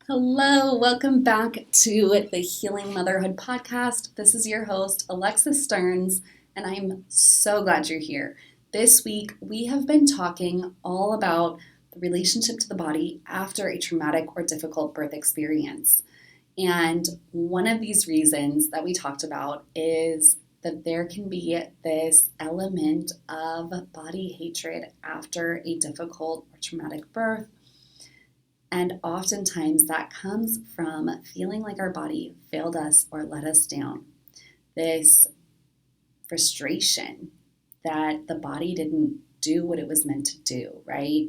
Hello, welcome back to the Healing Motherhood Podcast. This is your host, Alexis Stearns, and I'm so glad you're here. This week, we have been talking all about the relationship to the body after a traumatic or difficult birth experience. And one of these reasons that we talked about is that there can be this element of body hatred after a difficult or traumatic birth. And oftentimes that comes from feeling like our body failed us or let us down. This frustration that the body didn't do what it was meant to do, right?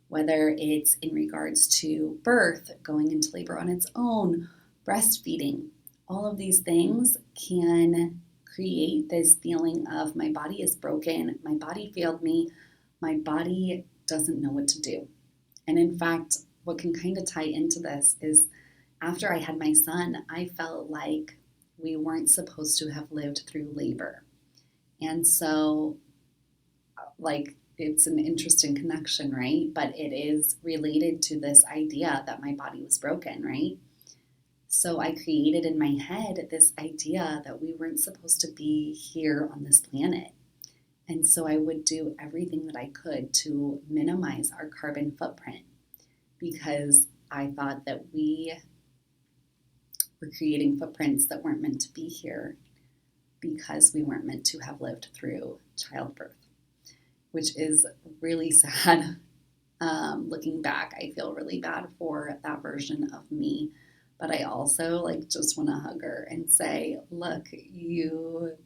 Whether it's in regards to birth, going into labor on its own, breastfeeding, all of these things can create this feeling of my body is broken, my body failed me, my body doesn't know what to do. And in fact, what can kind of tie into this is after I had my son, I felt like we weren't supposed to have lived through labor. And so, it's an interesting connection, right? But it is related to this idea that my body was broken, right? So I created in my head this idea that we weren't supposed to be here on this planet. And so I would do everything that I could to minimize our carbon footprint, because I thought that we were creating footprints that weren't meant to be here because we weren't meant to have lived through childbirth, which is really sad. Looking back, I feel really bad for that version of me, but I also just want to hug her and say, look, you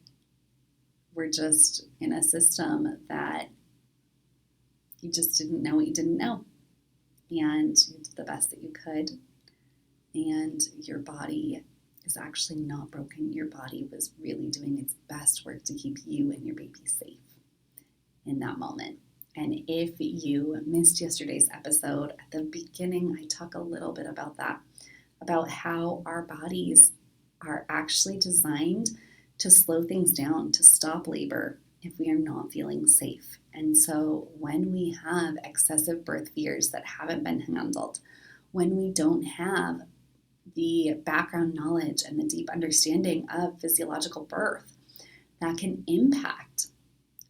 were just in a system that you just didn't know what you didn't know. And you did the best that you could, and your body is actually not broken. Your body was really doing its best work to keep you and your baby safe in that moment. And if you missed yesterday's episode, at the beginning, I talk a little bit about that, about how our bodies are actually designed to slow things down, to stop labor if we are not feeling safe. And so when we have excessive birth fears that haven't been handled, when we don't have the background knowledge and the deep understanding of physiological birth, that can impact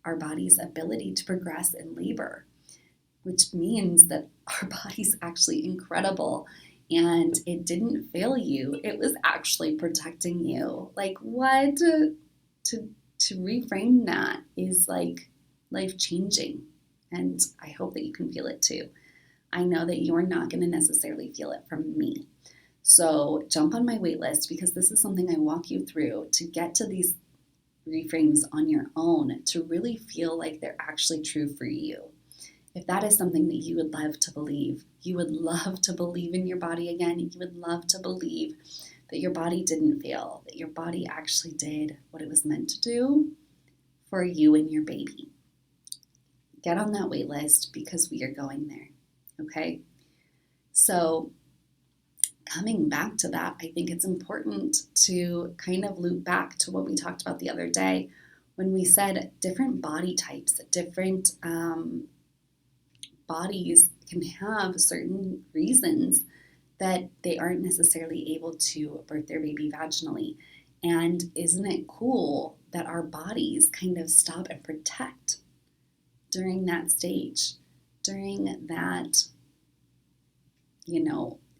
our body's ability to progress in labor, which means that our body's actually incredible and it didn't fail you. It was actually protecting you. What? To reframe that is life-changing, and I hope that you can feel it too. I know that you're not going to necessarily feel it from me. So jump on my wait list, because this is something I walk you through to get to these reframes on your own, to really feel like they're actually true for you. If that is something that you would love to believe, you would love to believe in your body again, you would love to believe that your body didn't fail, that your body actually did what it was meant to do for you and your baby. Get on that wait list, because we are going there, okay? So coming back to that, I think it's important to kind of loop back to what we talked about the other day when we said different body types, different bodies can have certain reasons that they aren't necessarily able to birth their baby vaginally. And isn't it cool that our bodies kind of stop and protect during that stage, during that,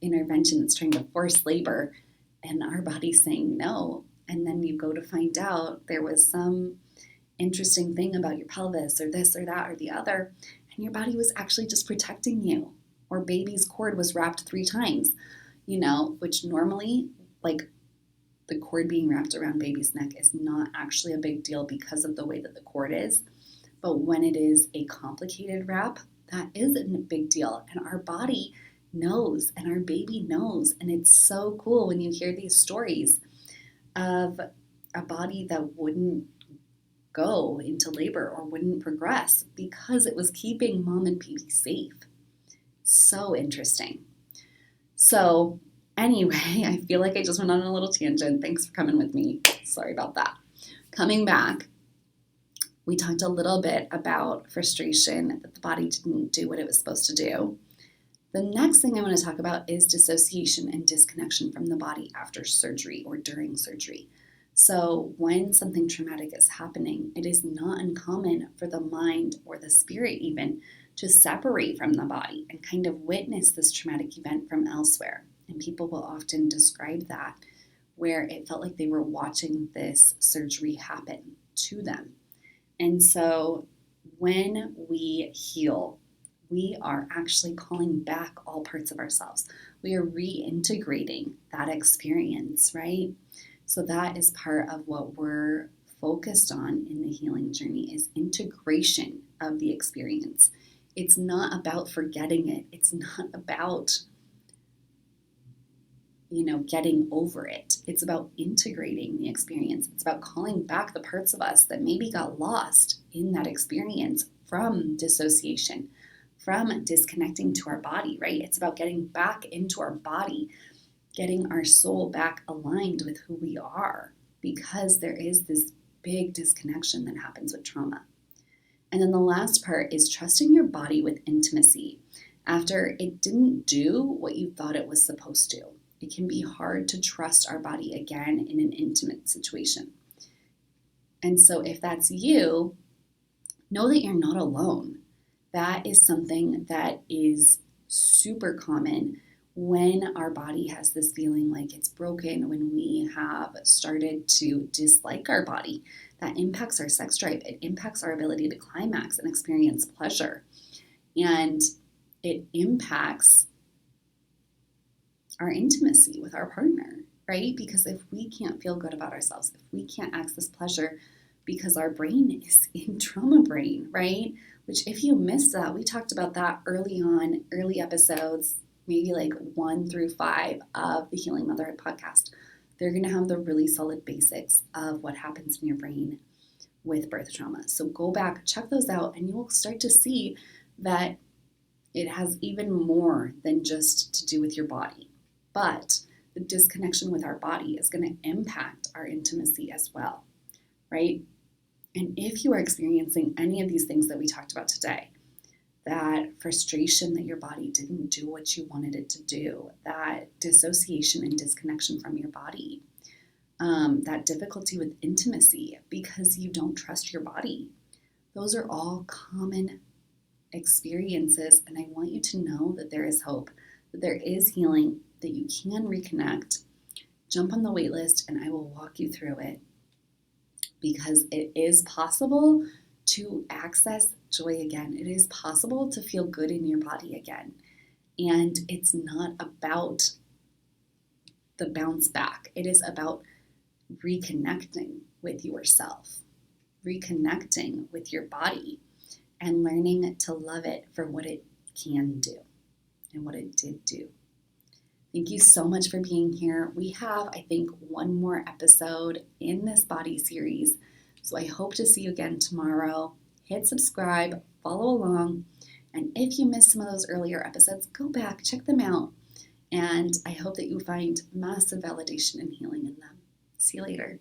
intervention that's trying to force labor, and our body's saying no. And then you go to find out there was some interesting thing about your pelvis or this or that or the other, and your body was actually just protecting you. Or baby's cord was wrapped 3 times, which normally, the cord being wrapped around baby's neck is not actually a big deal because of the way that the cord is. But when it is a complicated wrap, that is a big deal. And our body knows, and our baby knows. And it's so cool when you hear these stories of a body that wouldn't go into labor or wouldn't progress because it was keeping mom and baby safe. So interesting. So anyway, I feel like I just went on a little tangent. Thanks for coming with me. Sorry about that. Coming back, we talked a little bit about frustration, that the body didn't do what it was supposed to do. The next thing I want to talk about is dissociation and disconnection from the body after surgery or during surgery. So, when something traumatic is happening, it is not uncommon for the mind or the spirit even to separate from the body and kind of witness this traumatic event from elsewhere. And people will often describe that where it felt like they were watching this surgery happen to them. And so, when we heal, we are actually calling back all parts of ourselves. We are reintegrating that experience, right? So that is part of what we're focused on in the healing journey is integration of the experience. It's not about forgetting it. It's not about, getting over it. It's about integrating the experience. It's about calling back the parts of us that maybe got lost in that experience from dissociation, from disconnecting to our body, right? It's about getting back into our body, getting our soul back aligned with who we are, because there is this big disconnection that happens with trauma. And then the last part is trusting your body with intimacy after it didn't do what you thought it was supposed to. It can be hard to trust our body again in an intimate situation. And so if that's you, know that you're not alone. That is something that is super common when our body has this feeling like it's broken, when we have started to dislike our body. That impacts our sex drive. It impacts our ability to climax and experience pleasure. And it impacts our intimacy with our partner, right? Because if we can't feel good about ourselves, if we can't access pleasure because our brain is in trauma brain, right? Which if you missed that, we talked about that early on, early episodes, maybe like 1 through 5 of the Healing Motherhood podcast. They're going to have the really solid basics of what happens in your brain with birth trauma. So go back, check those out, and you will start to see that it has even more than just to do with your body. But the disconnection with our body is going to impact our intimacy as well, right? And if you are experiencing any of these things that we talked about today, that frustration that your body didn't do what you wanted it to do, that dissociation and disconnection from your body, that difficulty with intimacy because you don't trust your body, those are all common experiences. And I want you to know that there is hope, that there is healing, that you can reconnect. Jump on the wait list and I will walk you through it, because it is possible to access joy again. It is possible to feel good in your body again. And it's not about the bounce back. It is about reconnecting with yourself, reconnecting with your body, and learning to love it for what it can do and what it did do. Thank you so much for being here. We have, I think, one more episode in this body series. So I hope to see you again tomorrow. Hit subscribe, follow along. And if you missed some of those earlier episodes, go back, check them out. And I hope that you find massive validation and healing in them. See you later.